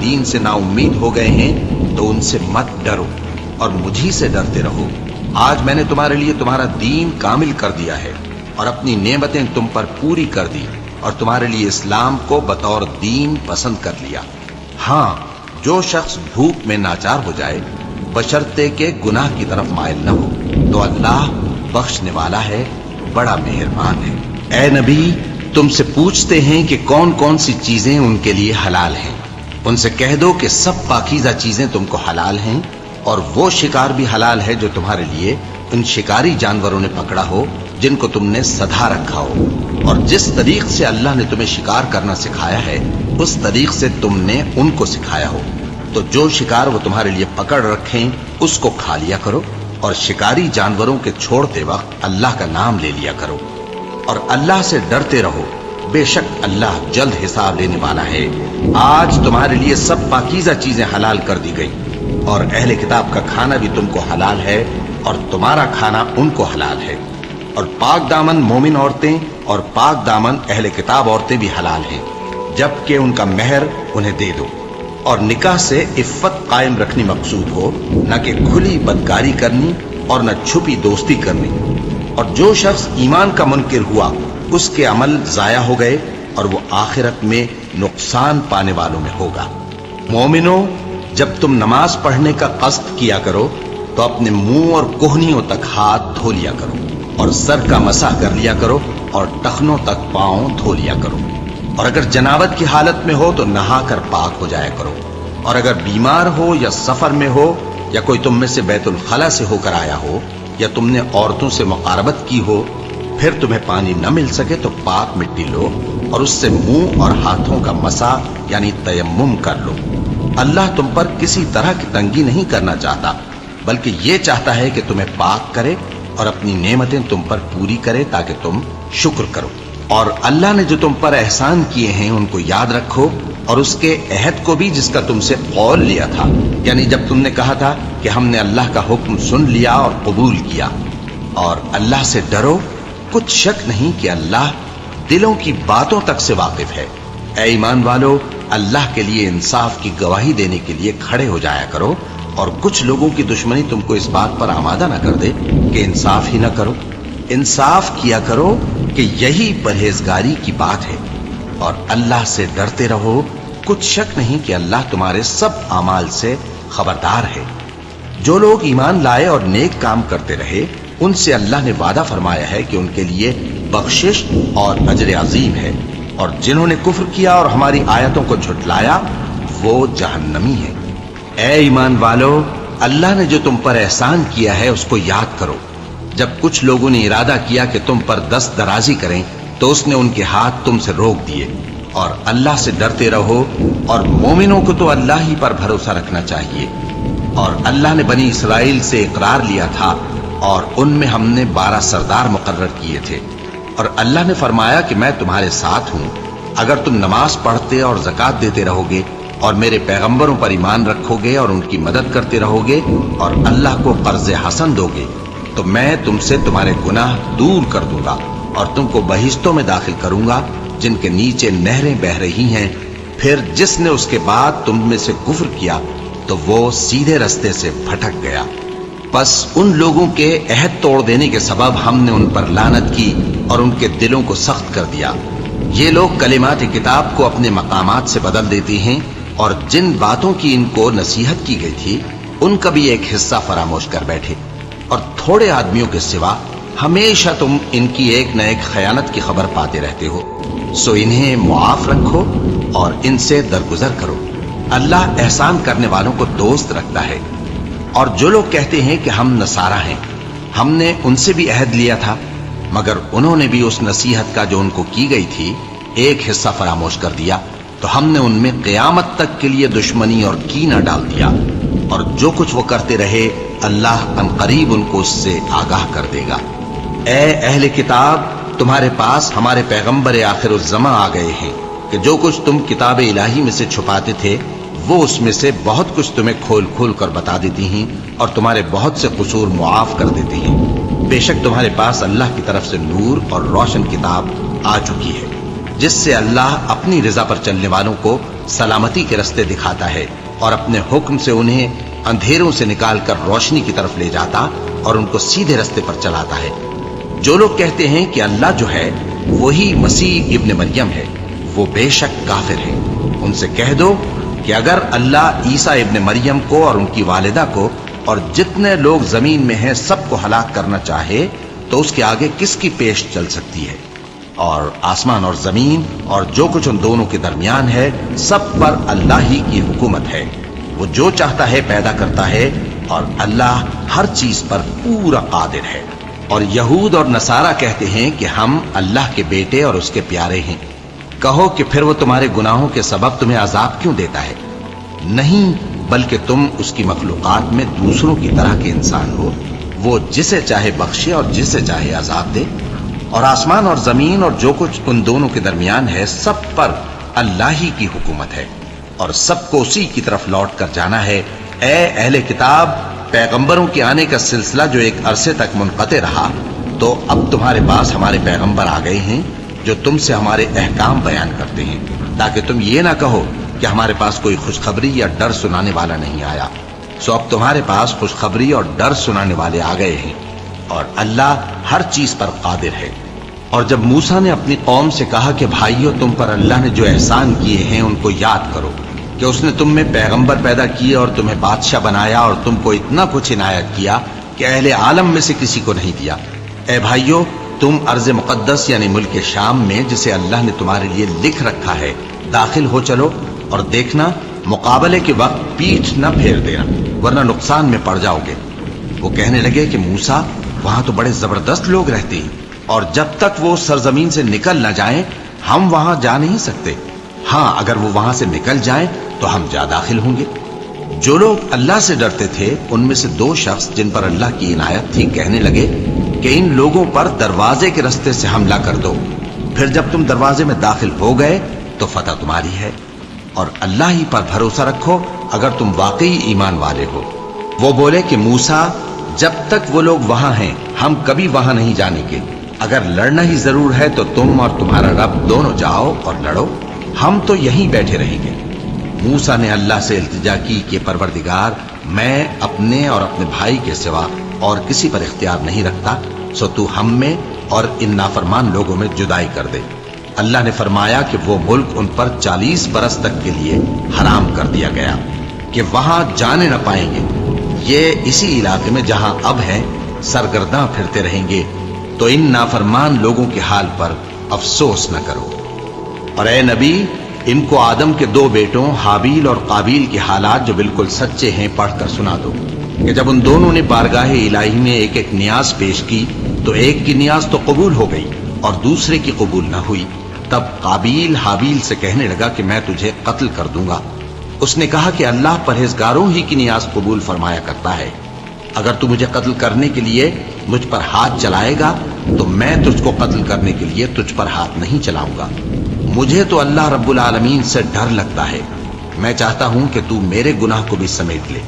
دین سے نا امید ہو گئے ہیں تو ان سے مت ڈرو اور مجھی سے ڈرتے رہو۔ آج میں نے تمہارے لیے تمہارا دین کامل کر دیا ہے اور اپنی نعمتیں تم پر پوری کر دی اور تمہارے لیے اسلام کو بطور دین پسند کر لیا۔ ہاں، جو شخص بھوک میں ناچار ہو جائے بشرطے کے گناہ کی طرف مائل نہ ہو تو اللہ بخشنے والا ہے، بڑا مہربان ہے۔ اے نبی، تم سے پوچھتے ہیں کہ کون کون سی چیزیں ان کے لیے حلال ہیں۔ ان سے کہہ دو کہ سب پاکیزہ چیزیں تم کو حلال ہیں، اور وہ شکار بھی حلال ہے جو تمہارے لیے ان شکاری جانوروں نے پکڑا ہو جن کو تم نے سدھا رکھا ہو، اور جس طریق سے اللہ نے تمہیں شکار کرنا سکھایا ہے اس طریق سے تم نے ان کو سکھایا ہو۔ تو جو شکار وہ تمہارے لیے پکڑ رکھیں اس کو کھا لیا کرو، اور شکاری جانوروں کے چھوڑتے وقت اللہ کا نام لے لیا کرو، اور اللہ سے ڈرتے رہو، بے شک اللہ جلد حساب لینے والا ہے۔ آج تمہارے لیے سب پاکیزہ چیزیں حلال کر دی گئی، اور اہل کتاب کا کھانا بھی تم کو حلال ہے اور تمہارا کھانا ان کو حلال ہے، اور پاک دامن مومن عورتیں اور پاک دامن اہل کتاب عورتیں بھی حلال ہیں، جبکہ ان کا مہر انہیں دے دو، اور نکاح سے عفت قائم رکھنی مقصود ہو، نہ کہ کھلی بدکاری کرنی اور نہ چھپی دوستی کرنی۔ اور جو شخص ایمان کا منکر ہوا اس کے عمل ضائع ہو گئے اور وہ آخرت میں نقصان پانے والوں میں ہوگا۔ مومنوں، جب تم نماز پڑھنے کا قصد کیا کرو تو اپنے منہ اور کوہنیوں تک ہاتھ دھو لیا کرو، اور سر کا مسح کر لیا کرو، اور ٹخنوں تک پاؤں دھو لیا کرو، اور اگر جنابت کی حالت میں ہو تو نہا کر پاک ہو جایا کرو، اور اگر بیمار ہو یا سفر میں ہو یا کوئی تم میں سے بیت الخلا سے ہو کر آیا ہو یا تم نے عورتوں سے مقاربت کی ہو، پھر تمہیں پانی نہ مل سکے تو پاک مٹی لو اور اس سے منہ اور ہاتھوں کا مسح یعنی تیمم کر لو۔ اللہ تم پر کسی طرح کی تنگی نہیں کرنا چاہتا، بلکہ یہ چاہتا ہے کہ تمہیں پاک کرے اور اپنی نعمتیں تم پر پوری کرے تاکہ تم شکر کرو۔ اور اللہ نے جو تم پر احسان کیے ہیں ان کو یاد رکھو، اور اس کے عہد کو بھی جس کا تم سے قول لیا تھا، یعنی جب تم نے کہا تھا کہ ہم نے اللہ کا حکم سن لیا اور قبول کیا۔ اور اللہ سے ڈرو، کچھ شک نہیں کہ اللہ دلوں کی باتوں تک سے واقف ہے۔ اے ایمان والو، اللہ کے لیے انصاف کی گواہی دینے کے لیے کھڑے ہو جایا کرو، اور کچھ لوگوں کی دشمنی تم کو اس بات پر آمادہ نہ کر دے کہ انصاف ہی نہ کرو۔ انصاف کیا کرو کہ یہی پرہیزگاری کی بات ہے، اور اللہ سے ڈرتے رہو، کچھ شک نہیں کہ اللہ تمہارے سب اعمال سے خبردار ہے۔ جو لوگ ایمان لائے اور نیک کام کرتے رہے ان سے اللہ نے وعدہ فرمایا ہے کہ ان کے لیے بخشش اور اجر عظیم ہے، اور جنہوں نے کفر کیا اور ہماری آیتوں کو جھٹلایا وہ جہنمی ہے۔ اے ایمان والو، اللہ نے جو تم پر احسان کیا ہے اس کو یاد کرو۔ جب کچھ لوگوں نے ارادہ کیا کہ تم پر دست درازی کریں تو اس نے ان کے ہاتھ تم سے روک دیے، اور اللہ سے ڈرتے رہو، اور مومنوں کو تو اللہ ہی پر بھروسہ رکھنا چاہیے۔ اور اللہ نے بنی اسرائیل سے اقرار لیا تھا اور ان میں ہم نے 12 سردار مقرر کیے تھے، اور اللہ نے فرمایا کہ میں تمہارے ساتھ ہوں اگر تم نماز پڑھتے اور زکوٰۃ دیتے رہو گے اور میرے پیغمبروں پر ایمان رکھو گے اور ان کی مدد کرتے رہو گے اور اللہ کو قرض حسن دو گے تو میں تم سے تمہارے گناہ دور کر دوں گا اور تم کو بہشتوں میں داخل کروں گا جن کے نیچے نہریں بہ رہی ہیں۔ پھر جس نے اس کے بعد تم میں سے کفر کیا تو وہ سیدھے رستے سے بھٹک گیا۔ پس ان لوگوں کے عہد توڑ دینے کے سبب ہم نے ان پر لعنت کی اور ان کے دلوں کو سخت کر دیا۔ یہ لوگ کلمات کتاب کو اپنے مقامات سے بدل دیتے ہیں، اور جن باتوں کی ان کو نصیحت کی گئی تھی ان کا بھی ایک حصہ فراموش کر بیٹھے، اور تھوڑے آدمیوں کے سوا ہمیشہ تم ان کی ایک نہ ایک خیانت کی خبر پاتے رہتے ہو، سو انہیں معاف رکھو اور ان سے درگزر کرو۔ اللہ احسان کرنے والوں کو دوست رکھتا ہے۔ اور جو لوگ کہتے ہیں کہ ہم نصارہ ہیں، ہم نے ان سے بھی عہد لیا تھا، مگر انہوں نے بھی اس نصیحت کا جو ان کو کی گئی تھی ایک حصہ فراموش کر دیا، تو ہم نے ان میں قیامت تک کے لیے دشمنی اور کینہ ڈال دیا، اور جو کچھ وہ کرتے رہے اللہ عنقریب ان کو اس سے آگاہ کر دے گا۔ اے اہل کتاب، تمہارے پاس ہمارے پیغمبر آخر الزماں آ گئے ہیں کہ جو کچھ تم کتاب الہی میں سے چھپاتے تھے وہ اس میں سے بہت کچھ تمہیں کھول کھول کر بتا دیتی ہیں اور تمہارے بہت سے قصور معاف کر دیتی ہیں۔ بے شک تمہارے پاس اللہ کی طرف سے نور اور روشن کتاب آ چکی ہے۔ جس سے اللہ اپنی رضا پر چلنے والوں کو سلامتی کے رستے دکھاتا ہے اور اپنے حکم سے انہیں اندھیروں سے نکال کر روشنی کی طرف لے جاتا اور ان کو سیدھے رستے پر چلاتا ہے۔ جو لوگ کہتے ہیں کہ اللہ جو ہے وہی مسیح ابن مریم ہے، وہ بے شک کافر ہیں۔ ان سے کہہ دو کہ اگر اللہ عیسیٰ ابن مریم کو اور ان کی والدہ کو اور جتنے لوگ زمین میں ہیں سب کو ہلاک کرنا چاہے تو اس کے آگے کس کی پیش چل سکتی ہے؟ اور آسمان اور زمین اور جو کچھ ان دونوں کے درمیان ہے سب پر اللہ ہی کی حکومت ہے۔ وہ جو چاہتا ہے پیدا کرتا ہے اور اللہ ہر چیز پر پورا قادر ہے۔ اور یہود اور نصارہ کہتے ہیں کہ ہم اللہ کے بیٹے اور اس کے پیارے ہیں۔ کہو کہ پھر وہ تمہارے گناہوں کے سبب تمہیں عذاب کیوں دیتا ہے؟ نہیں، بلکہ تم اس کی مخلوقات میں دوسروں کی طرح کے انسان ہو۔ وہ جسے چاہے بخشے اور جسے چاہے عذاب دے۔ اور آسمان اور زمین اور جو کچھ ان دونوں کے درمیان ہے سب پر اللہ ہی کی حکومت ہے اور سب کو اسی کی طرف لوٹ کر جانا ہے۔ اے اہل کتاب، پیغمبروں کے آنے کا سلسلہ جو ایک عرصے تک منقطع رہا، تو اب تمہارے پاس ہمارے پیغمبر آ گئے ہیں جو تم سے ہمارے احکام بیان کرتے ہیں، تاکہ تم یہ نہ کہو کہ ہمارے پاس کوئی خوشخبری یا ڈر سنانے والا نہیں آیا۔ سو اب تمہارے پاس خوشخبری اور ڈر سنانے والے آ گئے ہیں، اور اللہ ہر چیز پر قادر ہے۔ اور جب موسیٰ نے اپنی قوم سے کہا کہ بھائیو، تم پر اللہ نے جو احسان کیے ہیں ان کو یاد کرو، کہ اس نے تم میں پیغمبر پیدا کیے اور تمہیں بادشاہ بنایا اور تم کو اتنا کچھ عنایت کیا کہ اہل عالم میں سے کسی کو نہیں دیا۔ اے بھائیو، تم ارض مقدس یعنی ملک شام میں جسے اللہ نے تمہارے لیے لکھ رکھا ہے داخل ہو چلو، اور دیکھنا مقابلے کے وقت پیٹھ نہ پھیر دینا ورنہ نقصان میں پڑ جاؤ گے۔ وہ کہنے لگے کہ موسیٰ، وہاں تو بڑے زبردست لوگ رہتے ہیں، اور جب تک وہ سرزمین سے نکل نہ جائیں ہم وہاں جا نہیں سکتے۔ ہاں، اگر وہ وہاں سے نکل جائیں تو ہم جا داخل ہوں گے۔ جو لوگ اللہ سے ڈرتے تھے ان میں سے دو شخص جن پر اللہ کی عنایت تھی کہنے لگے کہ ان لوگوں پر دروازے کے رستے سے حملہ کر دو، پھر جب تم دروازے میں داخل ہو گئے تو فتح تمہاری ہے، اور اللہ ہی پر بھروسہ رکھو اگر تم واقعی ایمان والے ہو۔ وہ بولے کہ موسیٰ، جب تک وہ لوگ وہاں ہیں ہم کبھی وہاں نہیں جانے کے، اگر لڑنا ہی ضرور ہے تو تم اور تمہارا رب دونوں جاؤ اور لڑو، ہم تو یہیں بیٹھے رہیں گے۔ موسیٰ نے اللہ سے التجا کی کہ پروردگار، میں اپنے اور اپنے بھائی کے سوا اور کسی پر اختیار نہیں رکھتا، سو تو ہم میں اور ان نافرمان لوگوں میں جدائی کر دے۔ اللہ نے فرمایا کہ وہ ملک ان پر 40 برس تک کے لیے حرام کر دیا گیا کہ وہاں جانے نہ پائیں گے۔ یہ اسی علاقے میں جہاں اب ہیں سرگرداں پھرتے رہیں گے، تو ان نافرمان لوگوں کے حال پر افسوس نہ کرو۔ اور اے نبی، ان کو آدم کے 2 بیٹوں حابیل اور قابیل کے حالات جو بالکل سچے ہیں پڑھ کر سنا دو کہ جب ان دونوں نے بارگاہ الہی میں ایک ایک نیاز پیش کی تو ایک کی نیاز تو قبول ہو گئی اور دوسرے کی قبول نہ ہوئی۔ تب قابیل حابیل سے کہنے لگا کہ میں تجھے قتل کر دوں گا۔ اس نے کہا کہ اللہ پرہیزگاروں ہی کی نیاز قبول فرمایا کرتا ہے، اگر تو مجھے قتل کرنے کے لیے مجھ پر ہاتھ چلائے گا تو میں تجھ کو قتل کرنے کے لیے تجھ پر ہاتھ نہیں چلاؤں گا۔ مجھے تو اللہ رب العالمین سے ڈر لگتا ہے، میں چاہتا ہوں کہ تو میرے گناہ کو بھی سمیٹ لے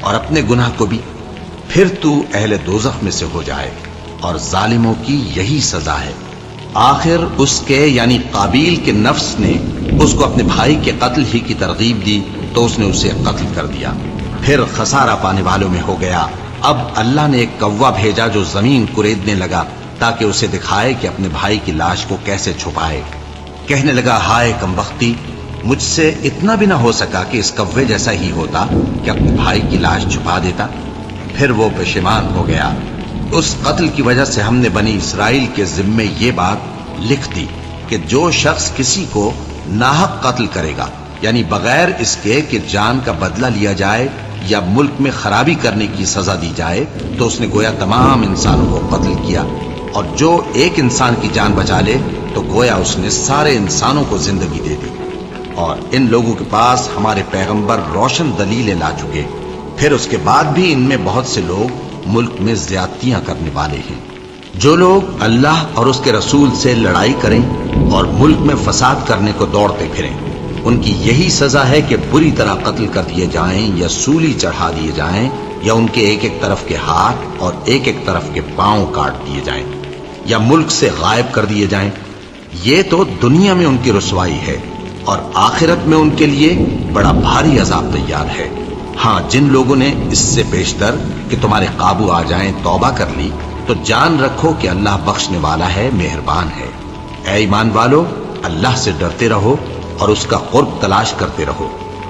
اور اپنے گناہ کو بھی، پھر تو اہل دوزخ میں سے ہو جائے، اور ظالموں کی یہی سزا ہے۔ آخر اس کے یعنی قابیل کے نفس نے اس کو اپنے بھائی کے قتل ہی کی ترغیب دی تو اس نے اسے قتل کر دیا، پھر خسارہ پانے والوں میں ہو گیا۔ اب اللہ نے ایک کوا بھیجا جو زمین کریدنے لگا تاکہ اسے دکھائے کہ اپنے بھائی کی لاش کو کیسے چھپائے۔ کہنے لگا، ہائے کم بختی، مجھ سے اتنا بھی نہ ہو سکا کہ اس کوے جیسا ہی ہوتا کہ اپنے بھائی کی لاش چھپا دیتا۔ پھر وہ پشیمان ہو گیا۔ اس قتل کی وجہ سے ہم نے بنی اسرائیل کے ذمے یہ بات لکھ دی کہ جو شخص کسی کو ناحق قتل کرے گا، یعنی بغیر اس کے کہ جان کا بدلہ لیا جائے یا ملک میں خرابی کرنے کی سزا دی جائے، تو اس نے گویا تمام انسانوں کو قتل کیا، اور جو ایک انسان کی جان بچا لے تو گویا اس نے سارے انسانوں کو زندگی دے دی۔ اور ان لوگوں کے پاس ہمارے پیغمبر روشن دلیلیں لا چکے، پھر اس کے بعد بھی ان میں بہت سے لوگ ملک میں زیادتیاں کرنے والے ہیں۔ جو لوگ اللہ اور اس کے رسول سے لڑائی کریں اور ملک میں فساد کرنے کو دوڑتے پھریں، ان کی یہی سزا ہے کہ بری طرح قتل کر دیے جائیں یا سولی چڑھا دیے جائیں، یا ان کے ایک ایک طرف کے ہاتھ اور ایک ایک طرف کے پاؤں کاٹ دیے جائیں، یا ملک سے غائب کر دیے جائیں۔ یہ تو دنیا میں ان کی رسوائی ہے اور آخرت میں ان کے لیے بڑا بھاری عذاب تیار ہے۔ ہاں، جن لوگوں نے اس سے بیشتر کہ تمہارے قابو آ جائیں توبہ کر لی تو جان رکھو کہ اللہ بخشنے والا ہے، مہربان ہے۔ اے ایمان والو، اللہ سے ڈرتے رہو اور اس کا قرب تلاش کرتے رہو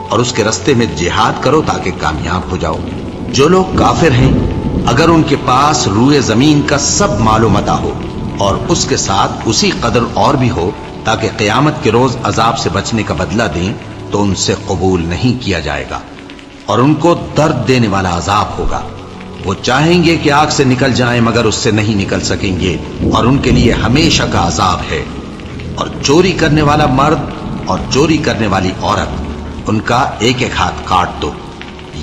اور اس کے رستے میں جہاد کرو تاکہ کامیاب ہو جاؤ۔ جو لوگ کافر ہیں اگر ان کے پاس روئے زمین کا سب مال و متاع ہو اور اس کے ساتھ اسی قدر اور بھی ہو تاکہ قیامت کے روز عذاب سے بچنے کا بدلہ دیں تو ان سے قبول نہیں کیا جائے گا اور ان کو درد دینے والا عذاب ہوگا۔ وہ چاہیں گے کہ آگ سے نکل جائیں مگر اس سے نہیں نکل سکیں گے اور ان کے لیے ہمیشہ کا عذاب ہے۔ اور چوری کرنے والا مرد اور چوری کرنے والی عورت، ان کا ایک ایک ہاتھ کاٹ دو۔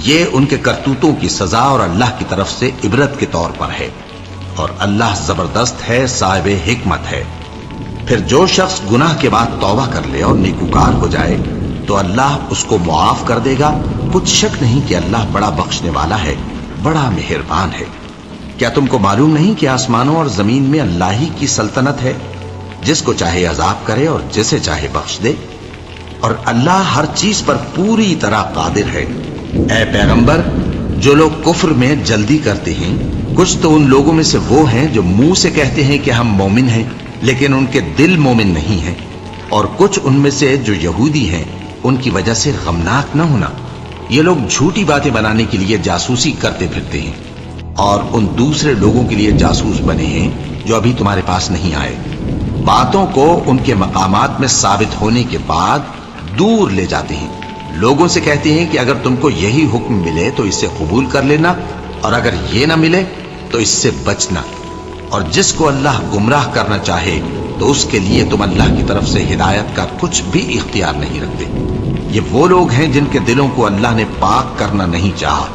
یہ ان کے کرتوتوں کی سزا اور اللہ کی طرف سے عبرت کے طور پر ہے، اور اللہ زبردست ہے، صاحب حکمت ہے۔ پھر جو شخص گناہ کے بعد توبہ کر لے اور نیکوکار ہو جائے تو اللہ اس کو معاف کر دے گا۔ کچھ شک نہیں کہ اللہ بڑا بخشنے والا ہے، بڑا مہربان ہے۔ کیا تم کو معلوم نہیں کہ آسمانوں اور زمین میں اللہ ہی کی سلطنت ہے، جس کو چاہے عذاب کرے اور جسے چاہے بخش دے، اور اللہ ہر چیز پر پوری طرح قادر ہے۔ اے پیغمبر، جو لوگ کفر میں جلدی کرتے ہیں، کچھ تو ان لوگوں میں سے وہ ہیں جو منہ سے کہتے ہیں کہ ہم مومن ہیں لیکن ان کے دل مومن نہیں ہیں، اور کچھ ان میں سے جو یہودی ہیں، ان کی وجہ سے غمناک نہ ہونا۔ یہ لوگ جھوٹی باتیں بنانے کے لیے جاسوسی کرتے پھرتے ہیں اور ان دوسرے لوگوں کے لیے جاسوس بنے ہیں جو ابھی تمہارے پاس نہیں آئے۔ باتوں کو ان کے مقامات میں ثابت ہونے کے بعد دور لے جاتے ہیں، لوگوں سے کہتے ہیں کہ اگر تم کو یہی حکم ملے تو اسے قبول کر لینا، اور اگر یہ نہ ملے تو اس سے بچنا، اور جس کو اللہ گمراہ کرنا چاہے تو اس کے لیے تم اللہ کی طرف سے ہدایت کا کچھ بھی اختیار نہیں رکھتے۔ یہ وہ لوگ ہیں جن کے دلوں کو اللہ نے پاک کرنا نہیں چاہا،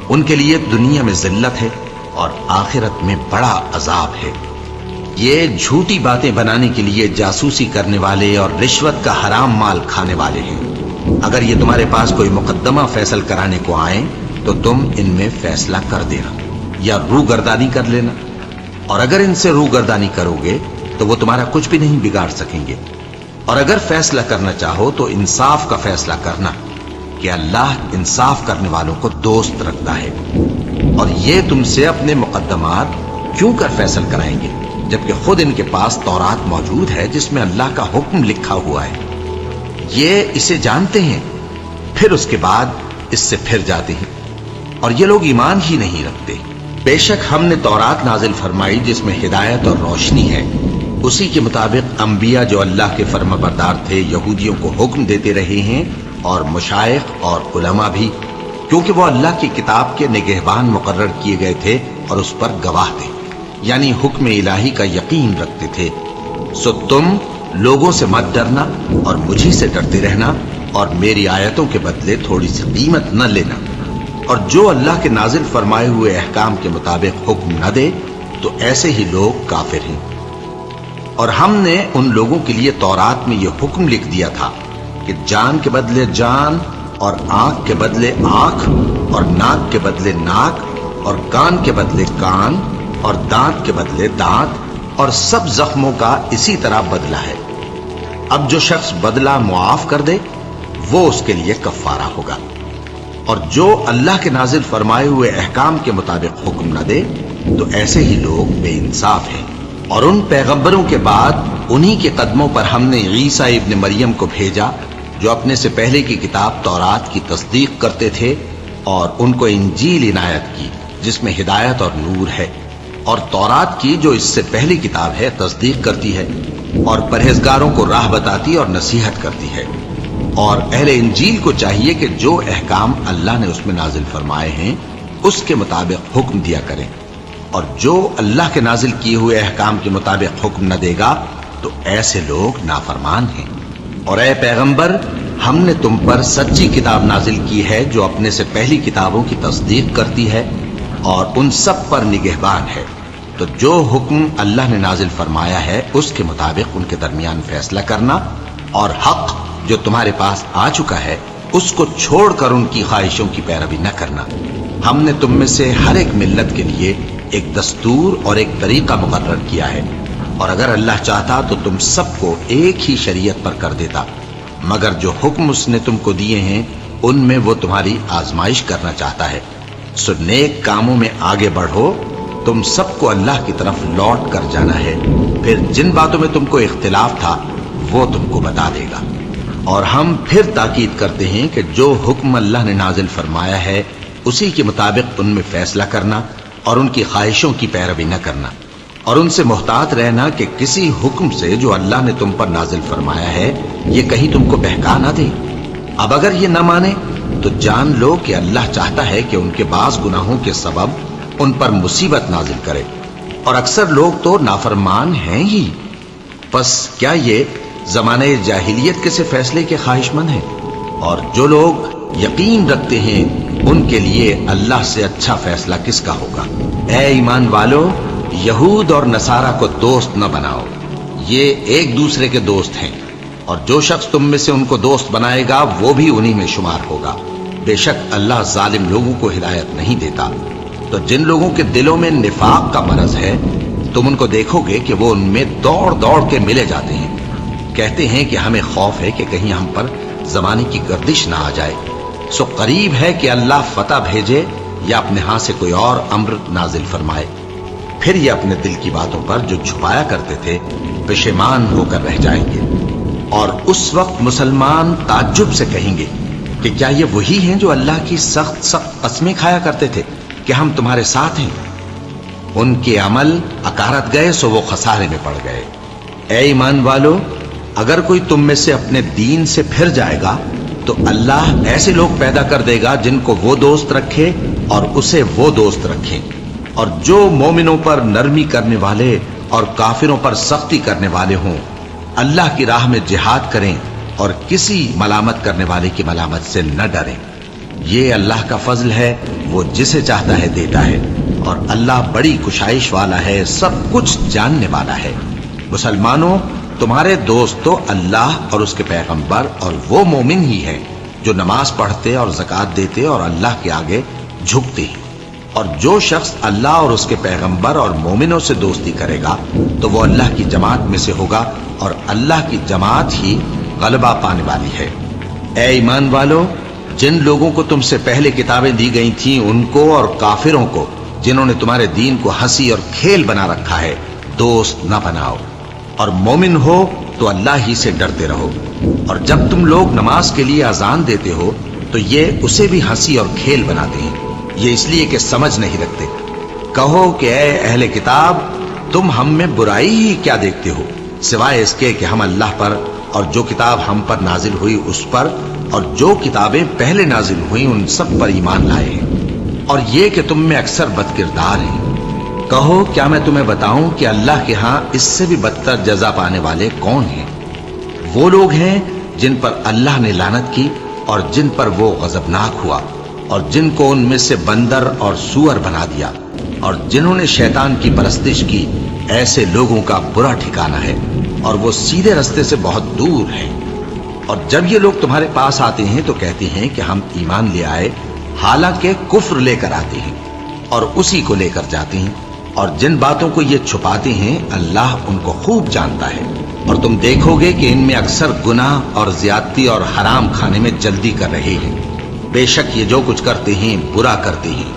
ان کے لیے دنیا میں ذلت ہے اور آخرت میں بڑا عذاب ہے۔ یہ جھوٹی باتیں بنانے کے لیے جاسوسی کرنے والے اور رشوت کا حرام مال کھانے والے ہیں۔ اگر یہ تمہارے پاس کوئی مقدمہ فیصل کرانے کو آئیں تو تم ان میں فیصلہ کر دینا یا روگردانی کر لینا، اور اگر ان سے روگردانی کرو گے تو وہ تمہارا کچھ بھی نہیں بگاڑ سکیں گے، اور اگر فیصلہ کرنا چاہو تو انصاف کا فیصلہ کرنا کہ اللہ انصاف کرنے والوں کو دوست رکھتا ہے۔ اور یہ تم سے اپنے مقدمات کیوں کر فیصل کرائیں گے جبکہ خود ان کے پاس تورات موجود ہے جس میں اللہ کا حکم لکھا ہوا ہے۔ یہ اسے جانتے ہیں، پھر اس کے بعد اس سے پھر جاتے ہیں، اور یہ لوگ ایمان ہی نہیں رکھتے۔ بے شک ہم نے تورات نازل فرمائی جس میں ہدایت اور روشنی ہے، اسی کے مطابق انبیاء جو اللہ کے فرما بردار تھے یہودیوں کو حکم دیتے رہے ہیں، اور مشائخ اور علماء بھی، کیونکہ وہ اللہ کی کتاب کے نگہبان مقرر کیے گئے تھے اور اس پر گواہ تھے، یعنی حکم الہی کا یقین رکھتے تھے۔ سو تم لوگوں سے مت ڈرنا اور مجھی سے ڈرتے رہنا، اور میری آیتوں کے بدلے تھوڑی سی قیمت نہ لینا، اور جو اللہ کے نازل فرمائے ہوئے احکام کے مطابق حکم نہ دے تو ایسے ہی لوگ کافر ہیں۔ اور ہم نے ان لوگوں کے لیے تورات میں یہ حکم لکھ دیا تھا کہ جان کے بدلے جان، اور آنکھ کے بدلے آنکھ، اور ناک کے بدلے ناک، اور کان کے بدلے کان، اور دانت کے بدلے دانت، اور سب زخموں کا اسی طرح بدلہ ہے۔ اب جو شخص بدلہ معاف کر دے وہ اس کے لیے کفارہ ہوگا، اور جو اللہ کے نازل فرمائے ہوئے احکام کے مطابق حکم نہ دے تو ایسے ہی لوگ بے انصاف ہیں۔ اور ان پیغمبروں کے بعد انہی کے قدموں پر ہم نے عیسیٰ ابن مریم کو بھیجا جو اپنے سے پہلے کی کتاب تورات کی تصدیق کرتے تھے، اور ان کو انجیل عنایت کی جس میں ہدایت اور نور ہے، اور تورات کی جو اس سے پہلی کتاب ہے تصدیق کرتی ہے، اور پرہیزگاروں کو راہ بتاتی اور نصیحت کرتی ہے۔ اور اہل انجیل کو چاہیے کہ جو احکام اللہ نے اس میں نازل فرمائے ہیں اس کے مطابق حکم دیا کریں، اور جو اللہ کے نازل کیے ہوئے احکام کے مطابق حکم نہ دے گا تو ایسے لوگ نافرمان ہیں۔ اور اے پیغمبر، ہم نے تم پر سچی کتاب نازل کی ہے جو اپنے سے پہلی کتابوں کی تصدیق کرتی ہے اور ان سب پر نگہبان ہے، تو جو حکم اللہ نے نازل فرمایا ہے اس کے مطابق ان کے درمیان فیصلہ کرنا، اور حق جو تمہارے پاس آ چکا ہے اس کو چھوڑ کر ان کی خواہشوں کی پیروی نہ کرنا۔ ہم نے تم میں سے ہر ایک ملت کے لیے ایک دستور اور ایک طریقہ مقرر کیا ہے، اور اگر اللہ چاہتا تو تم سب کو ایک ہی شریعت پر کر دیتا، مگر جو حکم اس نے تم کو دیے ہیں ان میں وہ تمہاری آزمائش کرنا چاہتا ہے۔ سو نیک کاموں میں آگے بڑھو، تم سب کو اللہ کی طرف لوٹ کر جانا ہے، پھر جن باتوں میں تم کو اختلاف تھا وہ تم کو بتا دے گا۔ اور ہم پھر تاکید کرتے ہیں کہ جو حکم اللہ نے نازل فرمایا ہے اسی کے مطابق ان میں فیصلہ کرنا اور ان کی خواہشوں کی پیروی نہ کرنا، اور ان سے محتاط رہنا کہ کسی حکم سے جو اللہ نے تم پر نازل فرمایا ہے یہ کہیں تم کو بہکا نہ دے۔ اب اگر یہ نہ مانے تو جان لو کہ اللہ چاہتا ہے کہ ان کے بعض گناہوں کے سبب ان پر مصیبت نازل کرے، اور اکثر لوگ تو نافرمان ہیں ہی۔ پس کیا یہ زمانہ جاہلیت کے سے فیصلے کے خواہش مند ہیں؟ اور جو لوگ یقین رکھتے ہیں ان کے لیے اللہ سے اچھا فیصلہ کس کا ہوگا۔ اے ایمان والو، یہود اور نصارہ کو دوست نہ بناؤ، یہ ایک دوسرے کے دوست ہیں، اور جو شخص تم میں سے ان کو دوست بنائے گا وہ بھی انہی میں شمار ہوگا۔ بے شک اللہ ظالم لوگوں کو ہدایت نہیں دیتا۔ تو جن لوگوں کے دلوں میں نفاق کا مرض ہے تم ان کو دیکھو گے کہ وہ ان میں دوڑ دوڑ کے ملے جاتے ہیں، کہتے ہیں کہ ہمیں خوف ہے کہ کہیں ہم پر زمانے کی گردش نہ آ جائے۔ سو قریب ہے کہ اللہ فتح بھیجے یا اپنے ہاں سے کوئی اور امر نازل فرمائے، پھر یہ اپنے دل کی باتوں پر جو چھپایا کرتے تھے پشیمان ہو کر رہ جائیں گے۔ اور اس وقت مسلمان تعجب سے کہیں گے کہ کیا یہ وہی ہیں جو اللہ کی سخت سخت قسمیں کھایا کرتے تھے کہ ہم تمہارے ساتھ ہیں؟ ان کے عمل اکارت گئے سو وہ خسارے میں پڑ گئے۔ اے ایمان والو، اگر کوئی تم میں سے اپنے دین سے پھر جائے گا تو اللہ ایسے لوگ پیدا کر دے گا جن کو وہ دوست رکھے اور اسے وہ دوست رکھیں، اور جو مومنوں پر نرمی کرنے والے اور کافروں پر سختی کرنے والے ہوں، اللہ کی راہ میں جہاد کریں اور کسی ملامت کرنے والے کی ملامت سے نہ ڈریں۔ یہ اللہ کا فضل ہے، وہ جسے چاہتا ہے دیتا ہے، اور اللہ بڑی کشائش والا ہے، سب کچھ جاننے والا ہے۔ مسلمانوں، تمہارے دوست تو اللہ اور اس کے پیغمبر اور وہ مومن ہی ہیں جو نماز پڑھتے اور زکوٰۃ دیتے اور اللہ کے آگے جھکتے ہیں۔ اور جو شخص اللہ اور اس کے پیغمبر اور مومنوں سے دوستی کرے گا تو وہ اللہ کی جماعت میں سے ہوگا، اور اللہ کی جماعت ہی غلبہ پانے والی ہے۔ اے ایمان والو، جن لوگوں کو تم سے پہلے کتابیں دی گئی تھیں ان کو اور کافروں کو جنہوں نے تمہارے دین کو ہنسی اور کھیل بنا رکھا ہے دوست نہ بناؤ، اور مومن ہو تو اللہ ہی سے ڈرتے رہو۔ اور جب تم لوگ نماز کے لیے اذان دیتے ہو تو یہ اسے بھی ہنسی اور کھیل بناتے ہیں، یہ اس لیے کہ سمجھ نہیں رکھتے۔ کہو کہ اے اہل کتاب، تم ہم میں برائی ہی کیا دیکھتے ہو، سوائے اس کے کہ ہم اللہ پر اور جو کتاب ہم پر نازل ہوئی اس پر اور جو کتابیں پہلے نازل ہوئیں ان سب پر ایمان لائے ہیں، اور یہ کہ تم میں اکثر بد کردار ہیں۔ کہو کیا میں تمہیں بتاؤں کہ اللہ کے ہاں اس سے بھی بدتر جزا پانے والے کون ہیں؟ وہ لوگ ہیں جن پر اللہ نے لعنت کی اور جن پر وہ غضبناک ہوا، اور جن کو ان میں سے بندر اور سور بنا دیا، اور جنہوں نے شیطان کی پرستش کی، ایسے لوگوں کا برا ٹھکانہ ہے، اور وہ سیدھے رستے سے بہت دور ہیں۔ اور جب یہ لوگ تمہارے پاس آتے ہیں تو کہتے ہیں کہ ہم ایمان لے آئے، حالانکہ کفر لے کر آتے ہیں اور اسی کو لے کر جاتے ہیں، اور جن باتوں کو یہ چھپاتے ہیں اللہ ان کو خوب جانتا ہے۔ اور تم دیکھو گے کہ ان میں اکثر گناہ اور زیادتی اور حرام کھانے میں جلدی کر رہے ہیں، بے شک یہ جو کچھ کرتے ہیں برا کرتے ہیں۔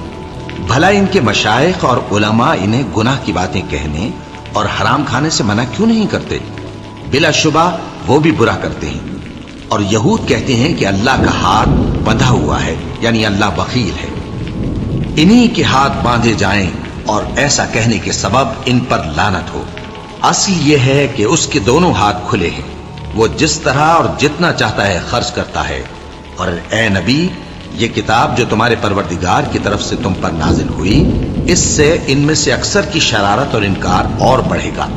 بھلا ان کے مشائخ اور علماء انہیں گناہ کی باتیں کہنے اور حرام کھانے سے منع کیوں نہیں کرتے؟ بلا شبہ وہ بھی برا کرتے ہیں۔ اور یہود کہتے ہیں کہ اللہ کا ہاتھ بندھا ہوا ہے، یعنی اللہ بخیل ہے، انہی کے ہاتھ باندھے جائیں اور ایسا کہنے کے سبب ان پر لعنت ہو۔ اصل یہ ہے کہ اس کے دونوں ہاتھ کھلے ہیں، وہ جس طرح اور جتنا چاہتا ہے خرچ کرتا ہے۔ اور اے نبی، یہ کتاب جو تمہارے پروردگار کی طرف سے تم پر نازل ہوئی، اس سے ان میں سے اکثر کی شرارت اور انکار اور بڑھے گا،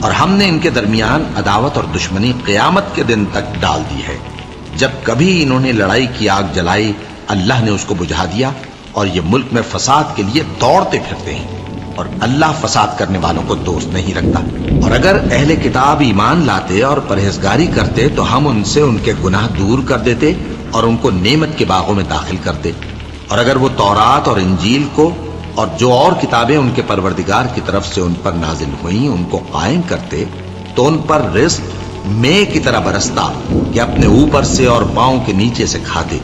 اور ہم نے ان کے درمیان عداوت اور دشمنی قیامت کے دن تک ڈال دی ہے۔ جب کبھی انہوں نے لڑائی کی آگ جلائی اللہ نے اس کو بجھا دیا، اور یہ ملک میں فساد کے لیے دوڑتے پھرتے ہیں، اور اللہ فساد کرنے والوں کو دوست نہیں رکھتا۔ اور اگر اہل کتاب ایمان لاتے اور پرہیزگاری کرتے تو ہم ان سے ان کے گناہ دور کر دیتے اور ان کو نعمت کے باغوں میں داخل کرتے۔ اور اگر وہ تورات اور انجیل کو اور جو اور کتابیں ان کے پروردگار کی طرف سے ان پر نازل ہوئیں ان کو قائم کرتے تو ان پر رزق مے کی طرح برستا کہ اپنے اوپر سے اور پاؤں کے نیچے سے کھاتے۔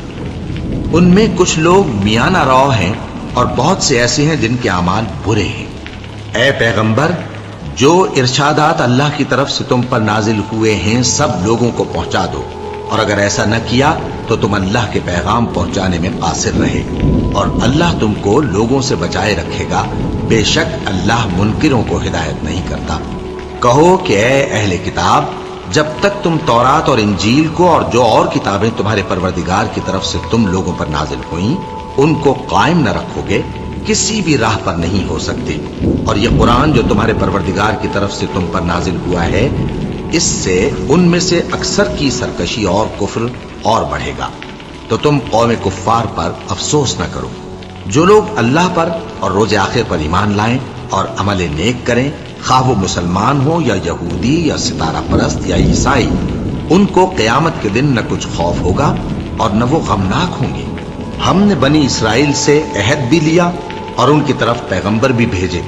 ان میں کچھ لوگ میانہ رو ہیں اور بہت سے ایسے ہیں جن کے اعمال برے ہیں۔ اے پیغمبر، جو ارشادات اللہ کی طرف سے تم پر نازل ہوئے ہیں سب لوگوں کو پہنچا دو، اور اگر ایسا نہ کیا تو تم اللہ کے پیغام پہنچانے میں قاصر رہے، اور اللہ تم کو لوگوں سے بچائے رکھے گا، بے شک اللہ منکروں کو ہدایت نہیں کرتا۔ کہو کہ اے اہل کتاب، جب تک تم تورات اور انجیل کو اور جو اور کتابیں تمہارے پروردگار کی طرف سے تم لوگوں پر نازل ہوئیں ان کو قائم نہ رکھو گے، کسی بھی راہ پر نہیں ہو سکتے۔ اور یہ قرآن جو تمہارے پروردگار کی طرف سے تم پر نازل ہوا ہے، اس سے ان میں سے اکثر کی سرکشی اور کفر اور بڑھے گا، تو تم قوم کفار پر افسوس نہ کرو۔ جو لوگ اللہ پر اور روز آخر پر ایمان لائیں اور عمل نیک کریں، خواہ وہ مسلمان ہو یا یہودی یا ستارہ پرست یا عیسائی، ان کو قیامت کے دن نہ کچھ خوف ہوگا اور نہ وہ غمناک ہوں گے۔ ہم نے بنی اسرائیل سے عہد بھی لیا اور ان کی طرف پیغمبر بھی بھیجے،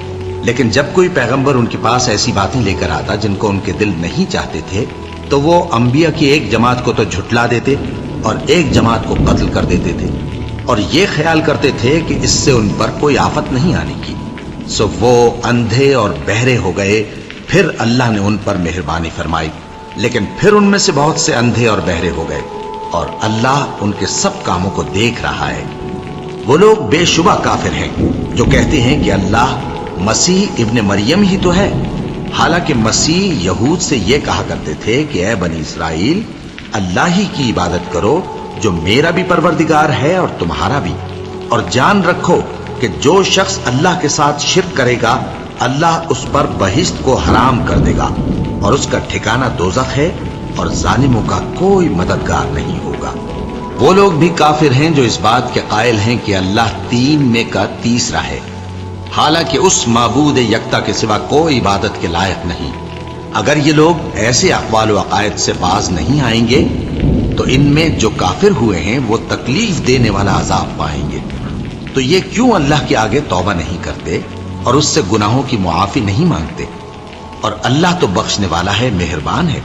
لیکن جب کوئی پیغمبر ان کے پاس ایسی باتیں لے کر آتا جن کو ان کے دل نہیں چاہتے تھے تو وہ انبیاء کی ایک جماعت کو تو جھٹلا دیتے اور ایک جماعت کو قتل کر دیتے تھے، اور یہ خیال کرتے تھے کہ اس سے ان پر کوئی آفت نہیں آنے کی، سو وہ اندھے اور بہرے ہو گئے۔ پھر اللہ نے ان پر مہربانی فرمائی، لیکن پھر ان میں سے بہت سے اندھے اور بہرے ہو گئے، اور اللہ ان کے سب کاموں کو دیکھ رہا ہے۔ وہ لوگ بے شبہ کافر ہیں جو کہتے ہیں کہ اللہ مسیح ابن مریم ہی تو ہے، حالانکہ مسیح یہود سے یہ کہا کرتے تھے کہ اے بنی اسرائیل، اللہ ہی کی عبادت کرو جو میرا بھی پروردگار ہے اور تمہارا بھی، اور جان رکھو کہ جو شخص اللہ کے ساتھ شرک کرے گا اللہ اس پر بہشت کو حرام کر دے گا، اور اس کا ٹھکانہ دوزخ ہے، اور ظالموں کا کوئی مددگار نہیں ہوگا۔ وہ لوگ بھی کافر ہیں جو اس بات کے قائل ہیں کہ اللہ تین میں کا تیسرا ہے، حالانکہ اس معبود یکتا کے سوا کوئی عبادت کے لائق نہیں۔ اگر یہ لوگ ایسے اقوال و عقائد سے باز نہیں آئیں گے تو ان میں جو کافر ہوئے ہیں وہ تکلیف دینے والا عذاب پائیں گے۔ تو یہ کیوں اللہ کے آگے توبہ نہیں کرتے اور اس سے گناہوں کی معافی نہیں مانگتے؟ اور اللہ تو بخشنے والا ہے، مہربان ہے۔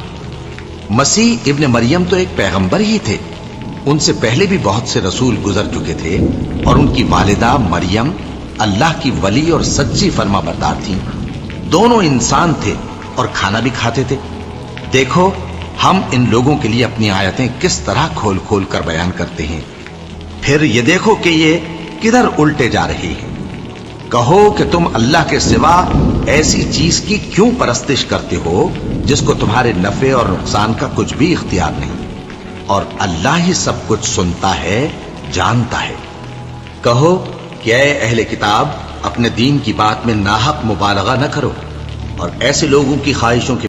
مسیح ابن مریم تو ایک پیغمبر ہی تھے، ان سے پہلے بھی بہت سے رسول گزر چکے تھے، اور ان کی والدہ مریم اللہ کی ولی اور سچی فرما بردار تھیں۔ دونوں انسان تھے اور کھانا بھی کھاتے تھے۔ دیکھو ہم ان لوگوں کے لیے اپنی آیتیں کس طرح کھول کھول کر بیان کرتے ہیں، پھر یہ دیکھو کہ یہ کدھر الٹے جا رہے ہیں۔ کہو کہ تم اللہ کے سوا ایسی چیز کی کیوں پرستش کرتے ہو جس کو تمہارے نفع اور نقصان کا کچھ بھی اختیار نہیں، اور اللہ ہی سب کچھ سنتا ہے، جانتا ہے۔ کہو کہ اے اہل کتاب، اپنے دین کی بات میں ناحق مبالغہ نہ کرو اور ایسے لوگوں کی خواہشوں کے